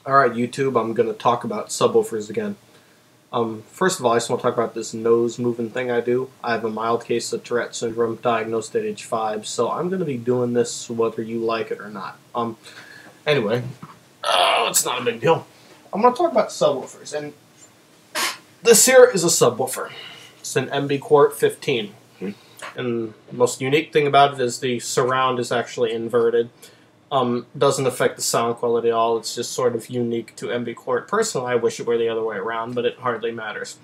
Alright, YouTube, I'm going to talk about subwoofers again. First of all, I just want to talk about this nose moving thing I do. I have a mild case of Tourette syndrome, diagnosed at age 5, so I'm going to be doing this whether you like it or not. Anyway, it's not a big deal. I'm going to talk about subwoofers, and this here is a subwoofer. It's an MB Quart 15. And the most unique thing about it is the surround is actually inverted. Doesn't affect the sound quality at all. It's just sort of unique to MB Quart. Personally, I wish it were the other way around, but it hardly matters.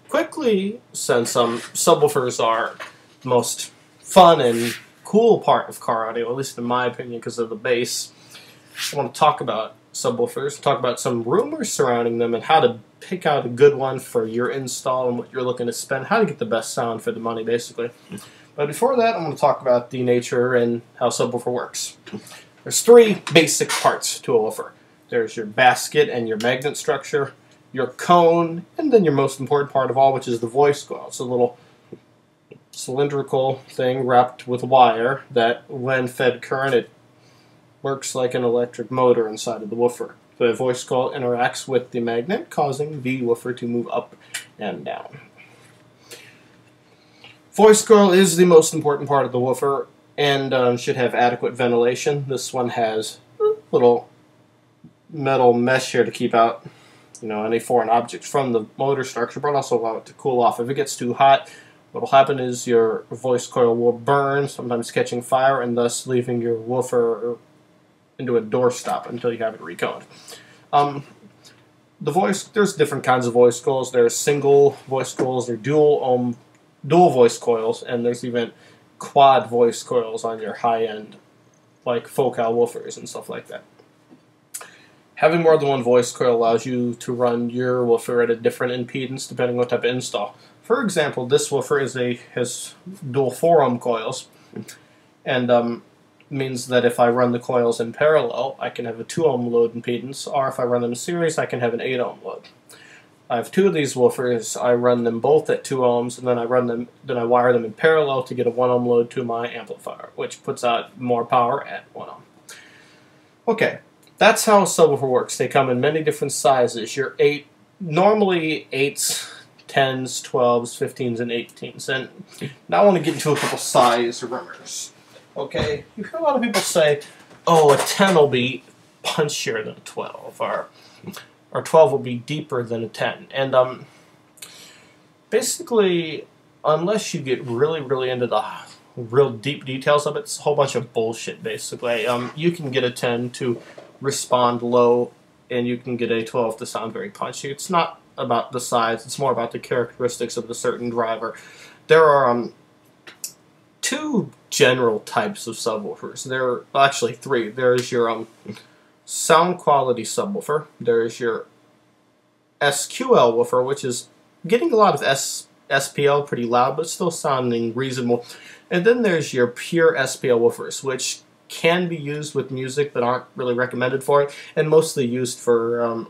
Quickly, since subwoofers are the most fun and cool part of car audio, at least in my opinion, because of the bass, I want to talk about subwoofers, talk about some rumors surrounding them, and how to pick out a good one for your install and what you're looking to spend, how to get the best sound for the money, basically. But before that, I'm going to talk about the nature and how subwoofer works. There's three basic parts to a woofer. There's your basket and your magnet structure, your cone, and then your most important part of all, which is the voice coil. It's a little cylindrical thing wrapped with wire that, when fed current, it works like an electric motor inside of the woofer. The voice coil interacts with the magnet, causing the woofer to move up and down. Voice coil is the most important part of the woofer and should have adequate ventilation. This one has a little metal mesh here to keep out, any foreign objects from the motor structure, but also allow it to cool off. If it gets too hot, what will happen is your voice coil will burn, sometimes catching fire, and thus leaving your woofer into a doorstop until you have it reconed. There's different kinds of voice coils. There's single voice coils, there's dual voice coils, and there's even quad voice coils on your high-end, like Focal woofers and stuff like that. Having more than one voice coil allows you to run your woofer at a different impedance depending on what type of install. For example, this woofer has dual 4-ohm coils, and means that if I run the coils in parallel, I can have a 2-ohm load impedance, or if I run them in series, I can have an 8-ohm load. I have two of these woofers. I run them both at 2 ohms, and then I wire them in parallel to get a 1 ohm load to my amplifier, which puts out more power at 1 ohm. Okay, that's how a subwoofer works. They come in many different sizes. Your normally 8s, 10s, 12s, 15s, and 18s. And now I want to get into a couple size rumors. Okay, you hear a lot of people say, "Oh, a 10 will be punchier than a 12," or 12 will be deeper than a 10. And basically, unless you get really, really into the real deep details of it, it's a whole bunch of bullshit, basically. You can get a 10 to respond low, and you can get a 12 to sound very punchy. It's not about the size, it's more about the characteristics of the certain driver. There are two general types of subwoofers. There are actually three. There's your sound quality subwoofer. There's your SQL woofer, which is getting a lot of SPL, pretty loud, but still sounding reasonable. And then there's your pure SPL woofers, which can be used with music but aren't really recommended for it, and mostly used for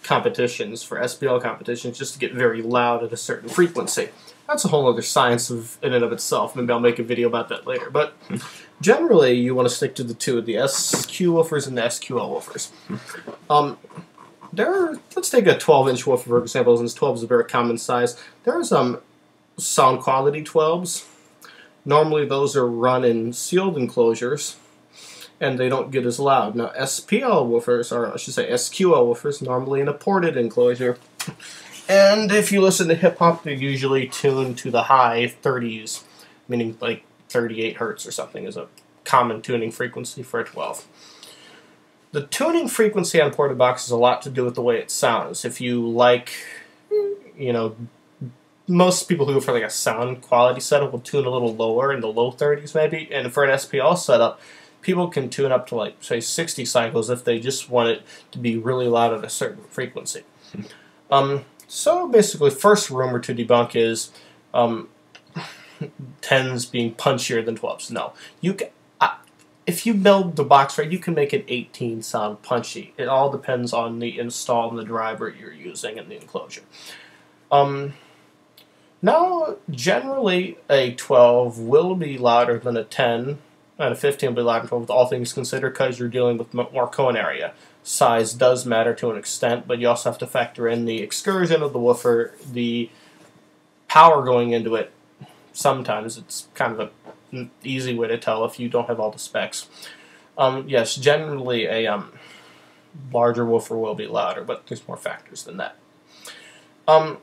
competitions, for SPL competitions, just to get very loud at a certain frequency. That's a whole other science in and of itself. Maybe I'll make a video about that later. But generally, you want to stick to the two, the SQ woofers and the SQL woofers. Let's take a 12-inch woofer, for example, since 12 is a very common size. There's sound quality 12s. Normally, those are run in sealed enclosures, and they don't get as loud. Now, SPL woofers, or I should say SQL woofers, normally in a ported enclosure. And if you listen to hip-hop, they're usually tuned to the high 30s, meaning like 38 hertz or something is a common tuning frequency for a 12. The tuning frequency on ported box has a lot to do with the way it sounds. If you like, most people who go for like a sound quality setup will tune a little lower in the low 30s maybe, and for an SPL setup, people can tune up to like, say, 60 cycles if they just want it to be really loud at a certain frequency. So basically, first rumor to debunk is 10s being punchier than 12s. No, if you build the box right, you can make an 18 sound punchy. It all depends on the install and the driver you're using in the enclosure. Now, generally, a 12 will be louder than a 10 and a 15 will be loud and 12 with all things considered because you're dealing with more cone area. Size does matter to an extent, but you also have to factor in the excursion of the woofer, the power going into it. Sometimes it's kind of an easy way to tell if you don't have all the specs. Yes, generally a larger woofer will be louder, but there's more factors than that. Now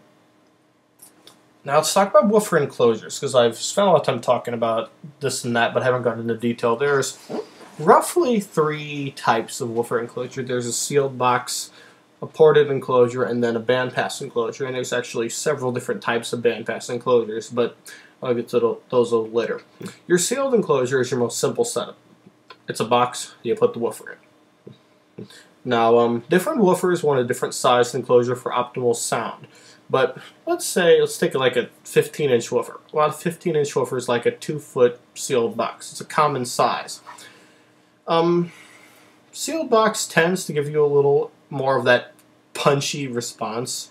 let's talk about woofer enclosures, because I've spent a lot of time talking about this and that, but haven't gone into detail. There's roughly 3 types of woofer enclosure. There's a sealed box, a ported enclosure, and then a bandpass enclosure. And there's actually several different types of bandpass enclosures, but I'll get to those a little later. Your sealed enclosure is your most simple setup. It's a box, you put the woofer in. Now, different woofers want a different size enclosure for optimal sound. But let's take like a 15-inch woofer. Well, a 15-inch woofer is like a 2-foot sealed box. It's a common size. Sealed box tends to give you a little more of that punchy response.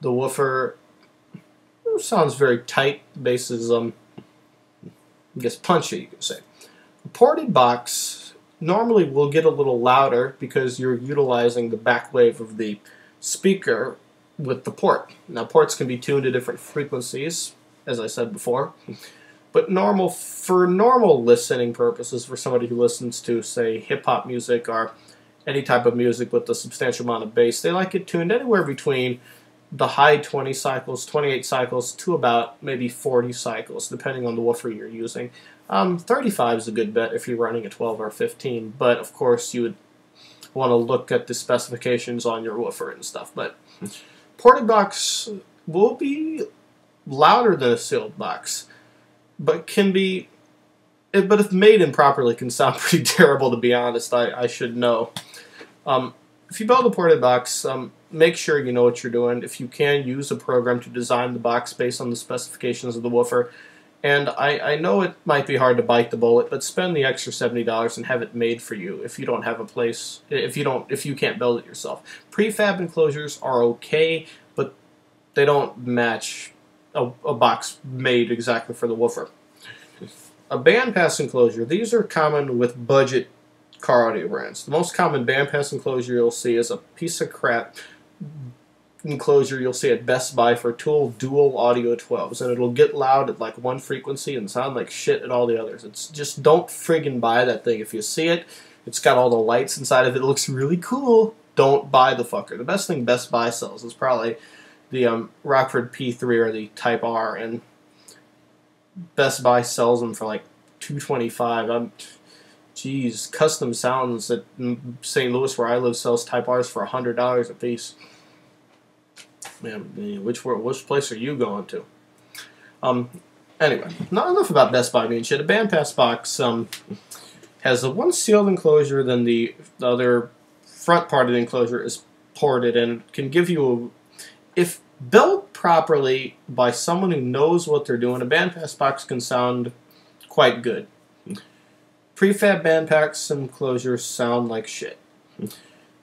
The woofer sounds very tight. The bass is, I guess, punchy, you could say. A ported box normally will get a little louder because you're utilizing the back wave of the speaker with the port. Now, ports can be tuned to different frequencies, as I said before, but for normal listening purposes, for somebody who listens to, say, hip-hop music or any type of music with a substantial amount of bass, they like it tuned anywhere between the high 20 cycles, 28 cycles, to about maybe 40 cycles, depending on the woofer you're using. 35 is a good bet if you're running a 12 or 15, but of course you would want to look at the specifications on your woofer and stuff. But ported box will be louder than a sealed box, but if made improperly, can sound pretty terrible, to be honest. I should know. If you build a ported box, make sure you know what you're doing. If you can, use a program to design the box based on the specifications of the woofer. And I know it might be hard to bite the bullet, but spend the extra $70 and have it made for you if you don't have a place, if you can't build it yourself. Prefab enclosures are okay, but they don't match a box made exactly for the woofer. A bandpass enclosure, these are common with budget car audio brands. The most common bandpass enclosure you'll see is a piece of crap enclosure you'll see at Best Buy for Tool Dual Audio 12s, and it'll get loud at like one frequency and sound like shit at all the others. It's just, don't friggin' buy that thing. If you see it, it's got all the lights inside of it, it looks really cool, don't buy the fucker. The best thing Best Buy sells is probably the Rockford P3 or the Type R, and Best Buy sells them for like $225. Geez, Custom Sounds at St. Louis, where I live, sells Type Rs for $100 a piece. Man, which place are you going to? Anyway, not enough about Best Buy being shit. A bandpass box has a one sealed enclosure, then the other front part of the enclosure is ported, and can give you if built properly by someone who knows what they're doing, a bandpass box can sound quite good. Prefab bandpass enclosures sound like shit.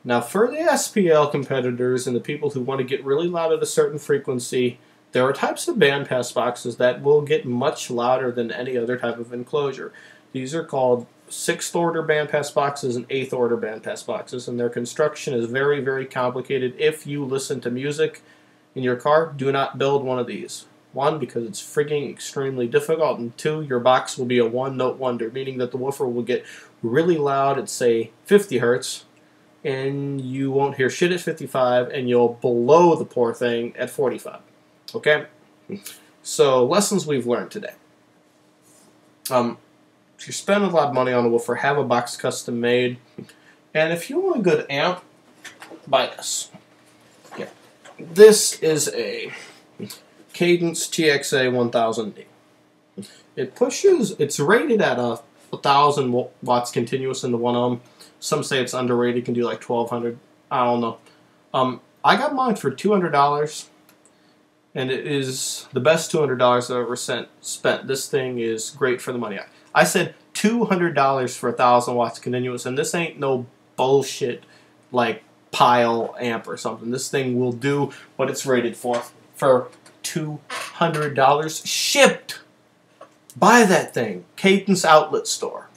Now, for the SPL competitors and the people who want to get really loud at a certain frequency, there are types of bandpass boxes that will get much louder than any other type of enclosure. These are called 6th order bandpass boxes and 8th order bandpass boxes, and their construction is very, very complicated. If you listen to music in your car, do not build one of these. 1, because it's frigging extremely difficult, and 2, your box will be a one-note wonder, meaning that the woofer will get really loud at, say, 50 hertz, and you won't hear shit at 55, and you'll blow the poor thing at 45. Okay? So, lessons we've learned today. If you're spending a lot of money on a woofer, have a box custom made. And if you want a good amp, buy this. Yeah. This is a Cadence TXA 1000D. It's rated at 1,000 watts continuous in the 1 ohm. Some say it's underrated, can do like 1,200. I don't know. I got mine for $200, and it is the best $200 I've ever spent. This thing is great for the money. I said $200 for 1,000 watts continuous, and this ain't no bullshit like pile amp or something. This thing will do what it's rated for $200 shipped. Buy that thing. Cadence Outlet Store.